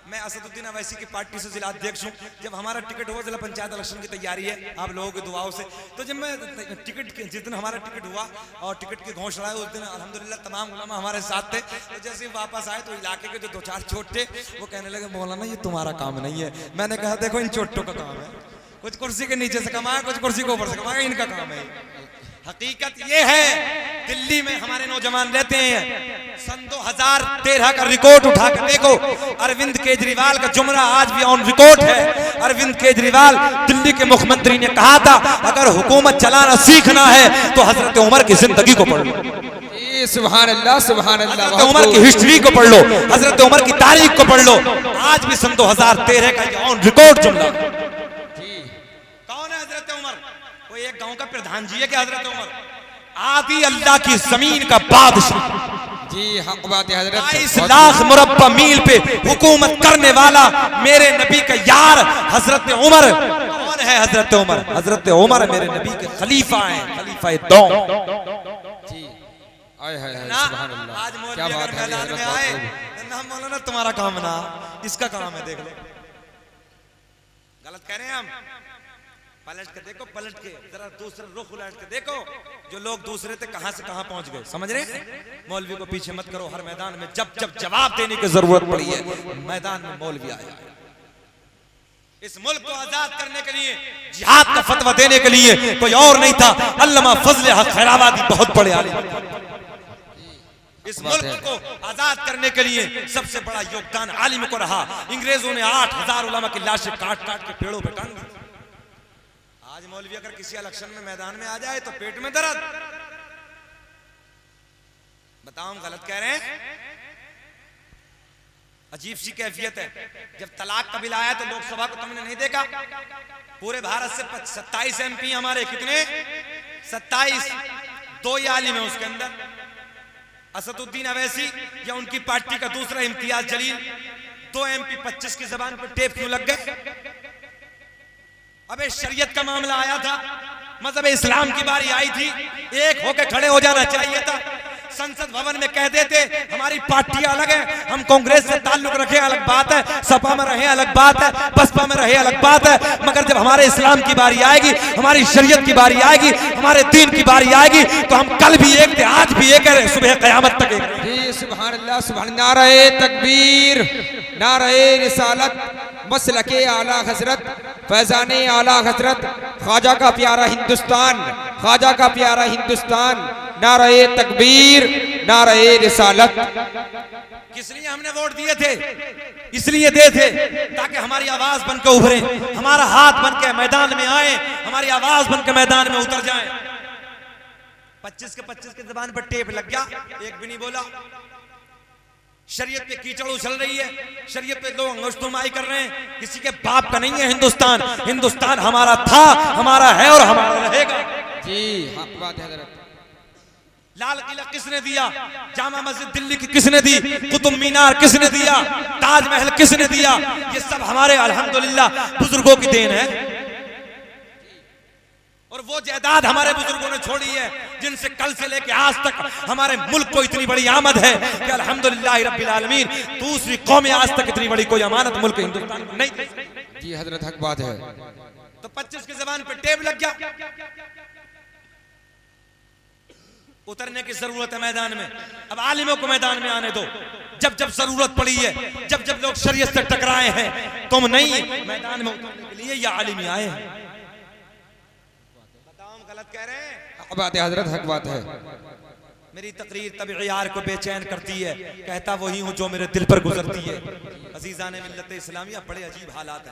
मैं असदुद्दीन अवैसी की पार्टी से जिला अध्यक्ष हूँ। जब हमारा टिकट हुआ, जिला पंचायत इलेक्शन की तैयारी है आप लोगों की दुआओं से, तो जब मैं जिस दिन हमारा टिकट हुआ और टिकट की घोषणा है, उस दिन अल्हम्दुलिल्लाह तमाम उलमा हमारे साथ थे। तो जैसे ही वापस आए तो इलाके के जो दो चार चोट थे वो कहने लगे मौलाना ये तुम्हारा काम नहीं है। मैंने कहा देखो इन चोटों का काम है, कुछ कुर्सी के नीचे से कमाया, कुछ कुर्सी के ऊपर से कमाया, इनका काम है। हकीकत ये है, दिल्ली में हमारे नौजवान रहते हैं, सन 2013 का रिकॉर्ड उठा कर देखो, अरविंद केजरीवाल का जुमला आज भी ऑन रिकॉर्ड है। अरविंद केजरीवाल दिल्ली के मुख्यमंत्री ने कहा था अगर हुकूमत चलाना सीखना है तो हजरत उमर की जिंदगी को पढ़ लो, सुभान अल्लाह, सुभान अल्लाह, हजरत उमर की हिस्ट्री को पढ़ लो, हजरत उमर की तारीख को पढ़ लो। आज भी सन 2013 का ये ऑन रिकॉर्ड जुमला। कौन है हजरत उमर? कोई एक गांव का प्रधान जी है क्या हजरत उमर? आदि अल्लाह की जमीन का बादशाह जी, हक बात है हजरत। 22 लाख मुरब्बा मील पे हुकूमत करने वाला मेरे नबी का यार हजरत उमर। कौन है हजरत उमर? हजरत उमर मेरे नबी के खलीफा हैं, खलीफा दो। जी, आए हाय हाय, सुभान अल्लाह, आज मौलवी क्या बात है मैदान में आए ना, मौलाना तुम्हारा काम ना, इसका काम है। देख ले, गलत कह रहे हैं हम। पलट के देखो, पलट के जरा दूसरा रुख उलट के देखो, जो लोग दूसरे थे कहां से कहां पहुंच गए, समझ रहे? मौलवी को पीछे मत करो। हर मैदान में जब जब जवाब देने की जरूरत पड़ी है, मैदान में मौलवी आया। इस मुल्क को आजाद करने के लिए, जिहाद का फतवा देने के लिए कोई और नहीं था, अल्लामा फजल हक खैराबादी बहुत बड़े आलिम। इस मुल्क को आजाद करने के लिए सबसे बड़ा योगदान आलिम को रहा। अंग्रेजों ने 8000 उलमा की लाशें काट काट के पेड़ों पे टांग दी। आज मौलवी अगर किसी इलेक्शन में मैदान में आ जाए तो पेट में दर्द। बताओ हम गलत कह रहे हैं? अजीब सी कैफियत है। जब तलाक का बिल आया तो लोकसभा को तुमने नहीं देखा? पूरे भारत से 27 MP हमारे, कितने? 27। 2 ही आलिम है उसके अंदर, असदुद्दीन अवैसी या उनकी पार्टी का दूसरा इम्तियाज जलील। 2 MP 25 की जबान पर टेप क्यों लग गए? अबे शरीयत का मामला आया था, मजहब इस्लाम की बारी आई थी, एक होके खड़े हो जाना चाहिए था। संसद भवन में कह देते हमारी पार्टियां अलग है, हम कांग्रेस से ताल्लुक रखे अलग बात है, सपा में रहे अलग बात है, बसपा में रहे अलग बात है, मगर जब हमारे इस्लाम की बारी आएगी, हमारी शरीयत की बारी आएगी, हमारे दीन की बारी आएगी, तो हम कल भी एक थे, आज भी एक है, सुबह क़यामत तक एक। जी, सुभान अल्लाह, सुभान। नारे तकबीर, नारे रिसालत, मसलके आला हजरत, फैजाने आला हजरत, ख्वाजा का प्यारा हिंदुस्तान, ख्वाजा का प्यारा हिंदुस्तान। नारे तकबीर, नारे रिसालत। किस लिए हमने वोट दिए थे? इसलिए दे थे ताकि हमारी आवाज बनकर उभरे, हमारा हाथ बनकर मैदान में आए, हमारी आवाज बनकर मैदान में उतर जाए। 25 के 25 की जबान पर टेप लग गया, एक भी नहीं बोला। शरीयत पे कीचड़ उछल रही है, शरीयत पे लोग अंगुष्ठुमाई कर रहे हैं। किसी के बाप का नहीं है हिंदुस्तान, हिंदुस्तान हमारा था, हमारा है और हमारा रहेगा। जी, हक बात है हजरत। लाल किला किसने दिया? जामा मस्जिद दिल्ली की किसने दी? कुतुब मीनार किसने दिया? ताजमहल किसने दिया? ये सब हमारे अल्हम्दुलिल्लाह बुजुर्गों की देन है। और वो जायदाद हमारे बुजुर्गों ने छोड़ी है, जिनसे कल से लेके आज तक हमारे मुल्क को इतनी बड़ी आमद है कि अल्हम्दुलिल्लाह रब्बिल आलमीन, दूसरी कौमें आज तक इतनी बड़ी कोई अमानत मुल्क हिंदुस्तान को नहीं। जी हजरत, हक बात है। तो 25 की जबान पे टेप लग गया। उतरने की जरूरत है मैदान में। अब आलिमों को मैदान में आने दो। जब जब जरूरत पड़ी है, जब जब लोग शरीयत से टकराए हैं, तुम नहीं मैदान में उतरने के लिए ये आलिम आए हैं। बताओ हम गलत कह रहे हैं? हक बात है हजरत, हक बात है। मेरी तकरीर तब यार को बेचैन करती है, कहता वही हूँ जो मेरे दिल पर गुजरती है। अजीज़ान मिल्लत इस्लामिया, बड़े अजीब हालात हैं।